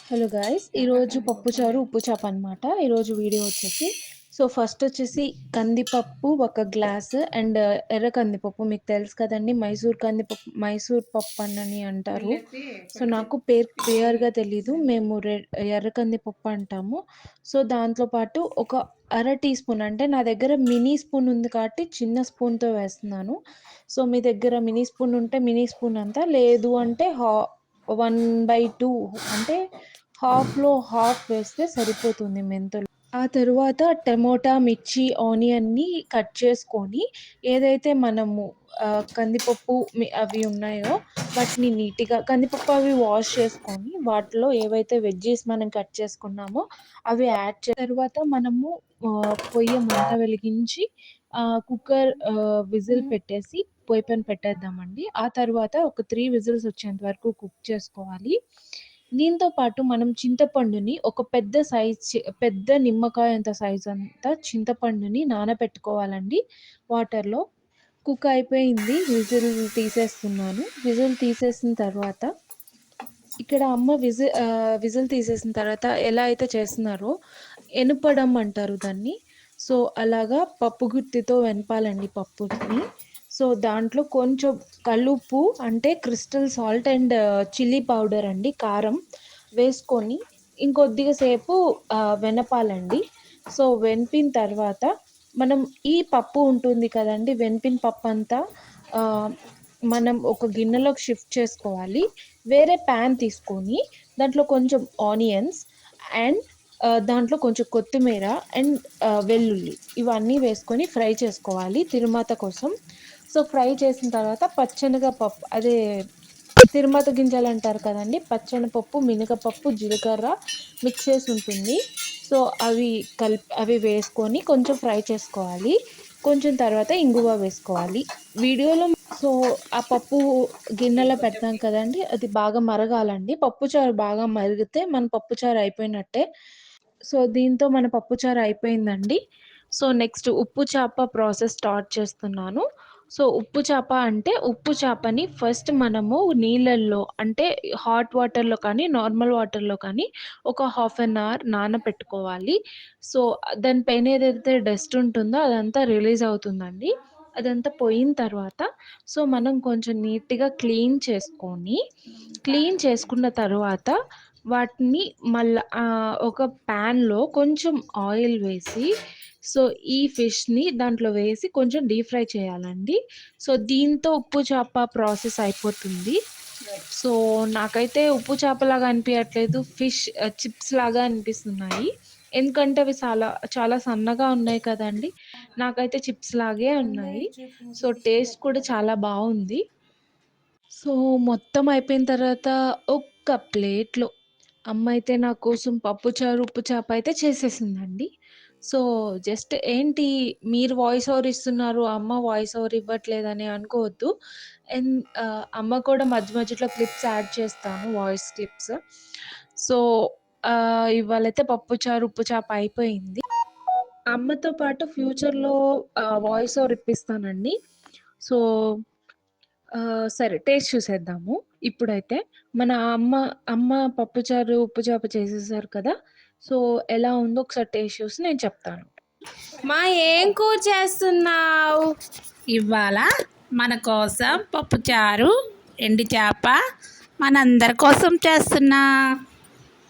Hello guys! ఈరోజు పప్పుచారు, ఉప్పు చేప అనమాట. ఈరోజు వీడియో వచ్చేసి ఫస్ట్ వచ్చేసి కందిపప్పు ఒక గ్లాసు అండ్ ఎర్ర కందిపప్పు మీకు తెలుసు కదండీ! మైసూర్ పప్పు అని అంటారు. నాకు పేరు క్లియర్‌గా తెలీదు. మేము ఎర్ర కందిపప్పు అంటాము. దాంతో పాటు ఒక అర టీ స్పూన్ అంటే నా దగ్గర మినీ స్పూన్ ఉంది కాబట్టి చిన్న స్పూన్‌తో వేస్తున్నాను. మీ దగ్గర మినీ స్పూన్ ఉంటే మినీ స్పూన్ అంతా, లేదు అంటే 1/2 అంటే హాఫ్‌లో హాఫ్ వేస్తే సరిపోతుంది మెంతులు. ఆ తరువాత టమోటా, మిర్చి, ఆనియన్‌ని కట్ చేసుకొని ఏదైతే మనము కందిపప్పు అవి ఉన్నాయో వాటిని నీట్‌గా కందిపప్పు అవి వాష్ చేసుకొని వాటిలో ఏవైతే వెజ్జీస్ మనం కట్ చేసుకున్నామో అవి తర్వాత మనము పొయ్యి మంట వెలిగించి కుక్కర్ విజిల్ పెట్టేసి పొయ్యి పైన పెట్టేద్దామండి. ఆ తర్వాత ఒక 3 విజిల్స్ వచ్చేంత వరకు కుక్ చేసుకోవాలి. దీంతో పాటు మనం చింతపండుని ఒక పెద్ద నిమ్మకాయ అంత సైజ్ అంతా చింతపండుని నానబెట్టుకోవాలండి వాటర్‌లో. కుక్ అయిపోయింది. తీసేస్తున్నాను. విజిల్ తీసేసిన తర్వాత ఇక్కడ అమ్మ విజిల్ తీసేసిన తర్వాత ఎలా అయితే చేస్తున్నారో ఎనపడం అంటారు దాన్ని. అలాగా పప్పు గుత్తితో వెనపాలండి పప్పుని. దాంట్లో కొంచెం కల్లుప్పు అంటే crystal salt and chilli powder అండి, కారం వేసుకొని ఇంకొద్దిగా సేపు వెనపాలండి. వెనిపిన తర్వాత మనం ఈ పప్పు ఉంటుంది కదండీ! వెనిపిన పప్పంతా ఆహ్, మనం ఒక గిన్నెలోకి షిఫ్ట్ చేసుకోవాలి. వేరే ప్యాన్ తీసుకొని దాంట్లో కొంచెం ఆనియన్స్ అండ్ దాంట్లో కొంచెం కొత్తిమీర అండ్ వెల్లుల్లి ఇవన్నీ వేసుకొని ఫ్రై చేసుకోవాలి తిరువాత కోసం. ఫ్రై చేసిన తర్వాత పచ్చెనగ పప్పు అదే తిరుమత గింజలంటారు కదండీ! పచ్చెనపప్పు, మినపప్పు, జీలకర్ర మిక్స్ చేసి ఉంటుంది. సో, అవి వేసుకొని కొంచెం ఫ్రై చేసుకోవాలి. కొంచెం తర్వాత ఇంగువ వేసుకోవాలి. వీడియోలో సో, ఆ పప్పు గిన్నెలో పెడతాం కదండీ! అది బాగా మరగాలండి. పప్పుచారు బాగా మరిగితే మన పప్పుచారు అయిపోయినట్టే. దీంతో మన పప్పుచారు అయిపోయిందండి. నెక్స్ట్ ఉప్పు చేప ప్రాసెస్ స్టార్ట్ చేస్తున్నాను. ఉప్పు చేప అంటే ఉప్పు చేపని ఫస్ట్ మనము నీళ్ళల్లో అంటే హాట్ వాటర్‌లో కానీ, నార్మల్ వాటర్‌లో కానీ ఒక హాఫ్ అన్ అవర్ నానపెట్టుకోవాలి. సో, దాని పైన ఏదైతే డస్ట్ ఉంటుందో అదంతా రిలీజ్ అవుతుందండి. అదంతా పోయిన తర్వాత మనం కొంచెం నీట్‌గా క్లీన్ చేసుకున్న తరువాత వాటిని ఒక ప్యాన్‌లో కొంచెం ఆయిల్ వేసి ఈ ఫిష్‌ని దాంట్లో వేసి కొంచెం డీప్ ఫ్రై చేయాలండి. దీంతో ఉప్పు చేప ప్రాసెస్ అయిపోతుంది. సో, నాకైతే ఉప్పు చేపలాగా అనిపియట్లేదు. చిప్స్ లాగా అనిపిస్తున్నాయి. ఎందుకంటే అవి చాలా సన్నగా ఉన్నాయి కదండీ! నాకైతే చిప్స్ లాగే ఉన్నాయి. టేస్ట్ కూడా చాలా బావుంది. మొత్తం అయిపోయిన తర్వాత ఒక్క ప్లేట్‌లో అమ్మయితే నా కోసం పప్పుచారు, ఉప్పు చేప అయితే చేసేసిందండి. సో, జస్ట్ ఏంటి మీరు వాయిస్ ఓవర్ ఇస్తున్నారు, అమ్మ వాయిస్ ఓవర్ ఇవ్వట్లేదని అనుకోవద్దు. అమ్మ కూడా మధ్య మధ్యలో క్లిప్స్ యాడ్ చేస్తాను, వాయిస్ క్లిప్స్. సో, ఇవాళైతే పప్పుచారు, ఉప్పు చేప అయిపోయింది. అమ్మతో పాటు ఫ్యూచర్‌లో వాయిస్ ఓవర్ ఇప్పిస్తానండి. సో సరే టేస్ట్ చూసేద్దాము. ఇప్పుడైతే మన అమ్మ పప్పుచారు, ఉప్పు చేప చేసేసారు కదా! సో, ఎలా ఉందో ఒకసారి టేస్ట్ చూసి నేను చెప్తాను. మా ఏం కూర చేస్తున్నావు? ఇవాళ మన కోసం పప్పుచారు, ఎండు చేప మనందరి కోసం చేస్తున్నా.